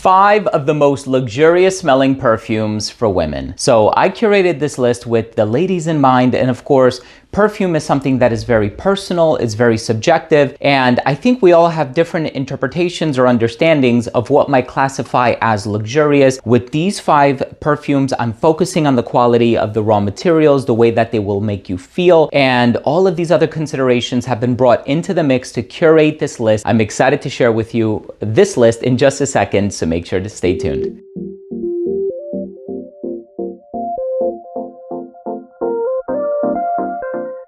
5 of the most luxurious smelling perfumes for women. So I curated this list with the ladies in mind, and of course, perfume is something that is very personal, it's very subjective, and I think we all have different interpretations or understandings of what might classify as luxurious. With these 5 perfumes, I'm focusing on the quality of the raw materials, the way that they will make you feel, and all of these other considerations have been brought into the mix to curate this list. I'm excited to share with you this list in just a second, so make sure to stay tuned.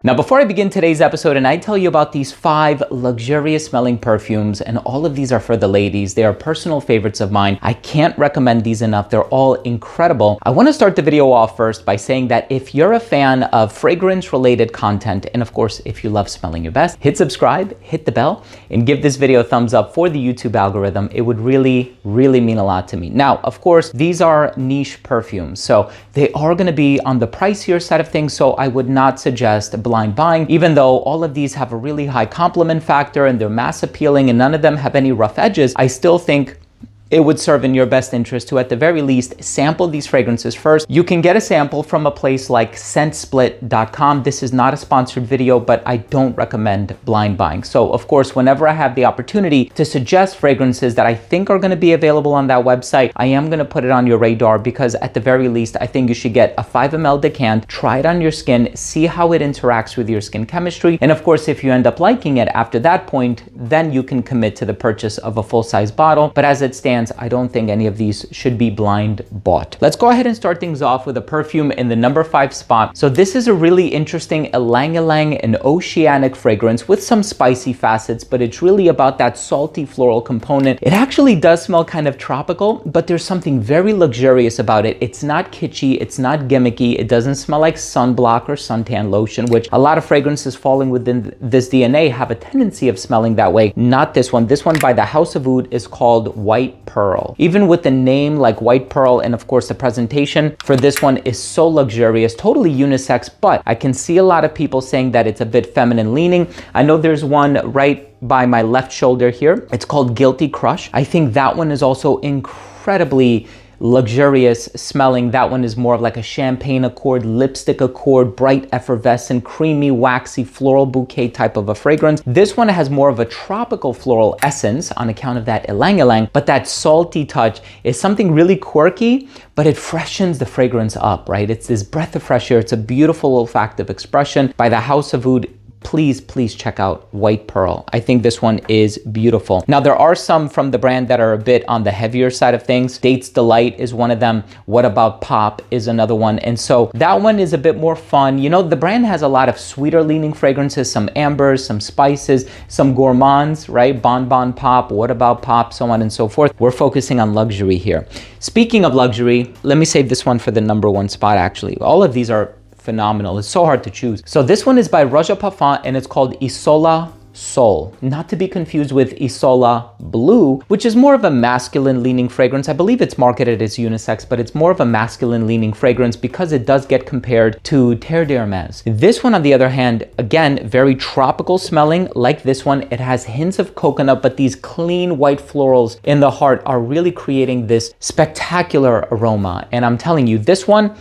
Now, before I begin today's episode and I tell you about these 5 luxurious smelling perfumes, and all of these are for the ladies, they are personal favorites of mine. I can't recommend these enough. They're all incredible. I want to start the video off first by saying that if you're a fan of fragrance related content, and of course, if you love smelling your best, hit subscribe, hit the bell, and give this video a thumbs up for the YouTube algorithm. It would really mean a lot to me. Now, of course, these are niche perfumes, so they are going to be on the pricier side of things, so I would not suggest blind buying. Even though all of these have a really high compliment factor and they're mass appealing and none of them have any rough edges, I still think it would serve in your best interest to, at the very least, sample these fragrances first. You can get a sample from a place like scentsplit.com. This is not a sponsored video, but I don't recommend blind buying. So of course, whenever I have the opportunity to suggest fragrances that I think are gonna be available on that website, I am gonna put it on your radar, because at the very least, I think you should get a 5 ml decant, try it on your skin, see how it interacts with your skin chemistry. And of course, if you end up liking it after that point, then you can commit to the purchase of a full-size bottle. But as it stands, I don't think any of these should be blind bought. Let's go ahead and start things off with a perfume in the number 5 spot. So this is a really interesting ylang-ylang and oceanic fragrance with some spicy facets, but it's really about that salty floral component. It actually does smell kind of tropical, but there's something very luxurious about it. It's not kitschy, it's not gimmicky, it doesn't smell like sunblock or suntan lotion, which a lot of fragrances falling within this DNA have a tendency of smelling that way. Not this one. This one by the House of Oud is called White Pearl. Even with the name like White Pearl, and of course the presentation for this one is so luxurious, totally unisex, but I can see a lot of people saying that it's a bit feminine leaning. I know there's one right by my left shoulder here. It's called Guilty Crush. I think that one is also incredibly luxurious smelling. That one is more of like a champagne accord, lipstick accord, bright, effervescent, creamy, waxy, floral bouquet type of a fragrance. This one has more of a tropical floral essence on account of that ylang-ylang, but that salty touch is something really quirky, but it freshens the fragrance up, right? It's this breath of fresh air. It's a beautiful olfactive expression by the House of Oud. Please check out White Pearl. I think this one is beautiful. Now, there are some from the brand that are a bit on the heavier side of things. Dates Delight is one of them. What About Pop is another one. And so that one is a bit more fun. You know, the brand has a lot of sweeter leaning fragrances, some ambers, some spices, some gourmands, right? Bon Bon Pop, What About Pop, so on and so forth. We're focusing on luxury here. Speaking of luxury, let me save this one for the number 1 spot, actually. All of these are phenomenal. It's so hard to choose. So this one is by Roja and it's called Isola Soul. Not to be confused with Isola Blue, which is more of a masculine leaning fragrance. I believe it's marketed as unisex, but it's more of a masculine leaning fragrance because it does get compared to Terre d'Hermès. This one, on the other hand, again, very tropical smelling like this one. It has hints of coconut, but these clean white florals in the heart are really creating this spectacular aroma. And I'm telling you, this one,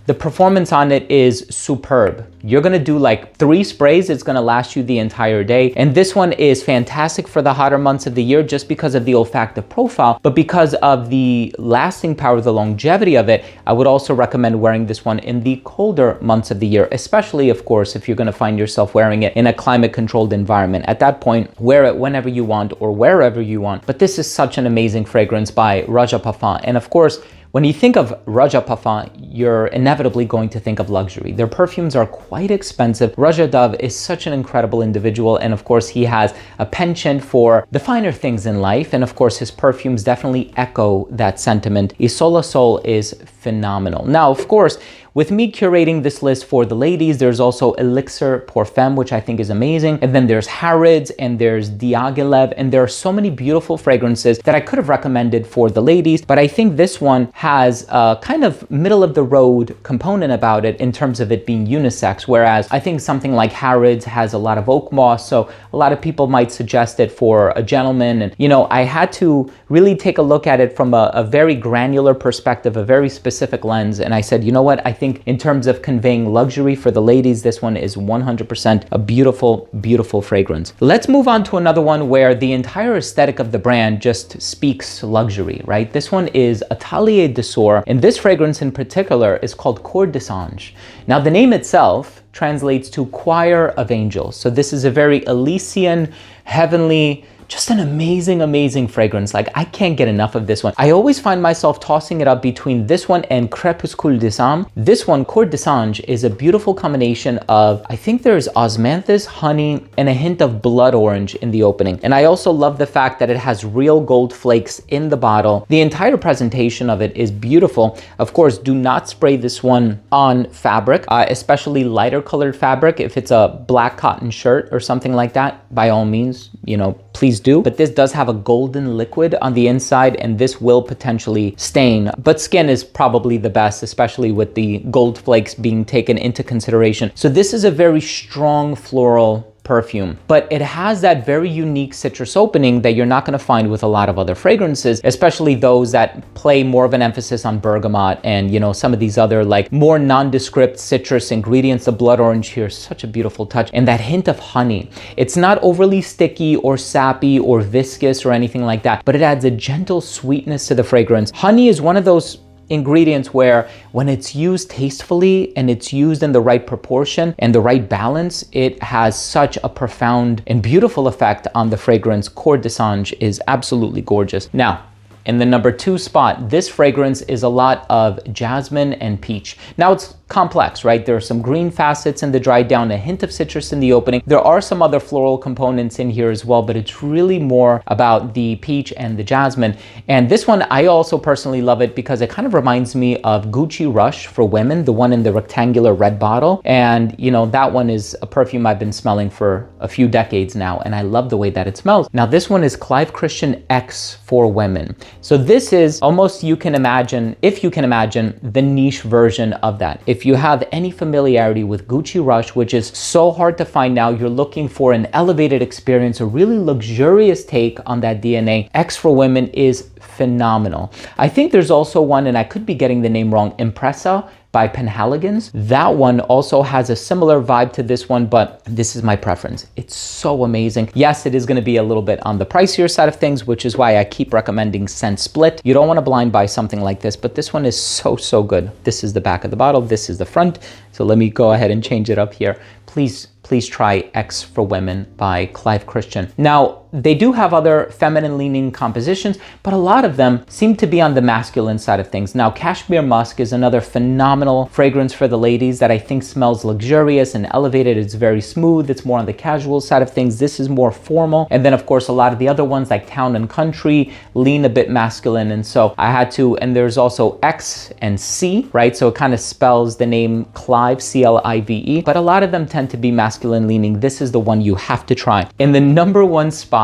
the performance on it is superb. You're gonna do like 3 sprays, it's gonna last you the entire day. And this one is fantastic for the hotter months of the year just because of the olfactive profile, but because of the lasting power, the longevity of it, I would also recommend wearing this one in the colder months of the year, especially, of course, if you're gonna find yourself wearing it in a climate-controlled environment. At that point, wear it whenever you want or wherever you want. But this is such an amazing fragrance by Roja. And of course, when you think of Roja, you're inevitably going to think of luxury. Their perfumes are quite expensive. Roja Dove is such an incredible individual, and of course he has a penchant for the finer things in life, and of course his perfumes definitely echo that sentiment. Isola Soul is phenomenal. Now, of course, with me curating this list for the ladies, there's also Elixir Parfums, which I think is amazing. And then there's Harrods and there's Diaghilev. And there are so many beautiful fragrances that I could have recommended for the ladies. But I think this one has a kind of middle of the road component about it in terms of it being unisex. Whereas I think something like Harrods has a lot of oak moss. So a lot of people might suggest it for a gentleman. And, you know, I had to really take a look at it from a very granular perspective, a very specific lens. And I said, you know what? I think in terms of conveying luxury for the ladies, this one is 100% a beautiful, beautiful fragrance. Let's move on to another one where the entire aesthetic of the brand just speaks luxury, right? This one is Atelier d'Or, and this fragrance in particular is called Cour des Anges. Now, the name itself translates to Choir of Angels. So this is a very Elysian, heavenly, just an amazing, amazing fragrance. Like, I can't get enough of this one. I always find myself tossing it up between this one and Crépuscule des Âmes. This one, Cour des Anges, is a beautiful combination of, I think there's osmanthus, honey, and a hint of blood orange in the opening. And I also love the fact that it has real gold flakes in the bottle. The entire presentation of it is beautiful. Of course, do not spray this one on fabric, especially lighter colored fabric. If it's a black cotton shirt or something like that, by all means, you know, please do. But this does have a golden liquid on the inside, and this will potentially stain. But skin is probably the best, especially with the gold flakes being taken into consideration. So this is a very strong floral perfume, but it has that very unique citrus opening that you're not going to find with a lot of other fragrances, especially those that play more of an emphasis on bergamot and, you know, some of these other like more nondescript citrus ingredients. The blood orange here is such a beautiful touch, and that hint of honey. It's not overly sticky or sappy or viscous or anything like that, but it adds a gentle sweetness to the fragrance. Honey is one of those ingredients where when it's used tastefully and it's used in the right proportion and the right balance, it has such a profound and beautiful effect on the fragrance. Cour des Anges is absolutely gorgeous. Now, in the number 2 spot, this fragrance is a lot of jasmine and peach. Now, it's complex, right? There are some green facets in the dry down, a hint of citrus in the opening. There are some other floral components in here as well, but it's really more about the peach and the jasmine. And this one, I also personally love it because it kind of reminds me of Gucci Rush for women, the one in the rectangular red bottle. And, you know, that one is a perfume I've been smelling for a few decades now, and I love the way that it smells. Now, this one is Clive Christian X for women. So this is almost, you can imagine, if you can imagine, the niche version of that. If you have any familiarity with Gucci Rush, which is so hard to find now, you're looking for an elevated experience, a really luxurious take on that DNA, X for women is phenomenal. I think there's also one, and I could be getting the name wrong, Impressa by Penhaligon's. That one also has a similar vibe to this one, but this is my preference. It's so amazing. Yes, it is going to be a little bit on the pricier side of things, which is why I keep recommending Scent Split. You don't want to blind buy something like this, but this one is so, so good. This is the back of the bottle. This is the front. So let me go ahead and change it up here. Please try X for Women by Clive Christian. Now, they do have other feminine leaning compositions, but a lot of them seem to be on the masculine side of things. Now, Cashmere Musk is another phenomenal fragrance for the ladies that I think smells luxurious and elevated. It's very smooth. It's more on the casual side of things. This is more formal. And then, of course, a lot of the other ones like Town and Country lean a bit masculine. And so I had to, and there's also X and C, right? So it kind of spells the name Clive, C-L-I-V-E, but a lot of them tend to be masculine leaning. This is the one you have to try. In the number 1 spot,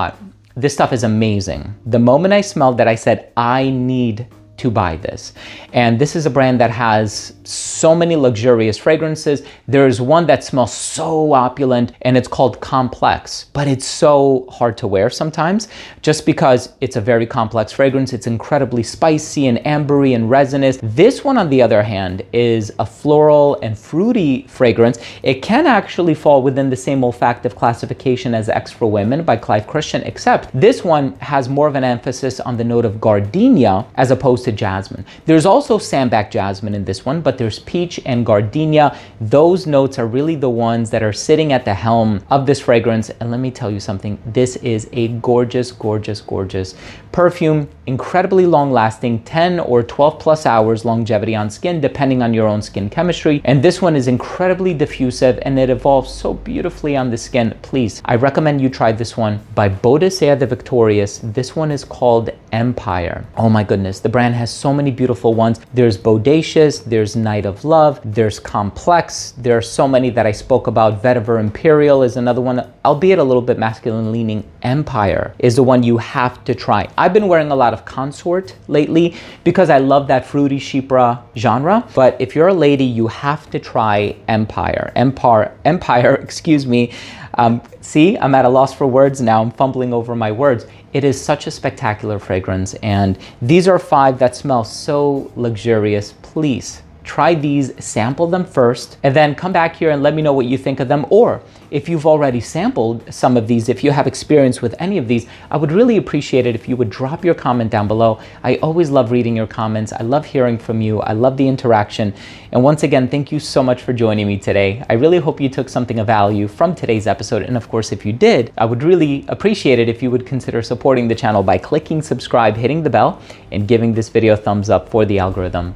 this stuff is amazing. The moment I smelled that, I said, I need to buy this. And this is a brand that has so many luxurious fragrances. There's one that smells so opulent, and it's called Complex, but it's so hard to wear sometimes just because it's a very complex fragrance. It's incredibly spicy and ambery and resinous. This one, on the other hand, is a floral and fruity fragrance. It can actually fall within the same olfactive classification as X for Women by Clive Christian, except this one has more of an emphasis on the note of gardenia as opposed to jasmine. There's also sambac jasmine in this one, but there's peach and gardenia. Those notes are really the ones that are sitting at the helm of this fragrance. And let me tell you something, this is a gorgeous, gorgeous, gorgeous perfume, incredibly long lasting, 10 or 12 plus hours longevity on skin, depending on your own skin chemistry. And this one is incredibly diffusive, and it evolves so beautifully on the skin. Please, I recommend you try this one by Boadicea the Victorious. This one is called Empire. Oh my goodness, the brand has so many beautiful ones. There's Bodacious, there's Night of Love. There's Complex. There are so many that I spoke about. Vetiver Imperial is another one, albeit a little bit masculine leaning. Empire is the one you have to try. I've been wearing a lot of Consort lately because I love that fruity chypre genre. But if you're a lady, you have to try Empire, excuse me. See, I'm at a loss for words now. I'm fumbling over my words. It is such a spectacular fragrance, and these are 5 that smell so luxurious. Please try these, sample them first, and then come back here and let me know what you think of them. Or if you've already sampled some of these, if you have experience with any of these, I would really appreciate it if you would drop your comment down below. I always love reading your comments. I love hearing from you. I love the interaction. And once again, thank you so much for joining me today. I really hope you took something of value from today's episode. And of course, if you did, I would really appreciate it if you would consider supporting the channel by clicking subscribe, hitting the bell, and giving this video a thumbs up for the algorithm.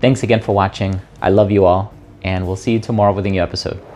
Thanks again for watching. I love you all, and we'll see you tomorrow with a new episode.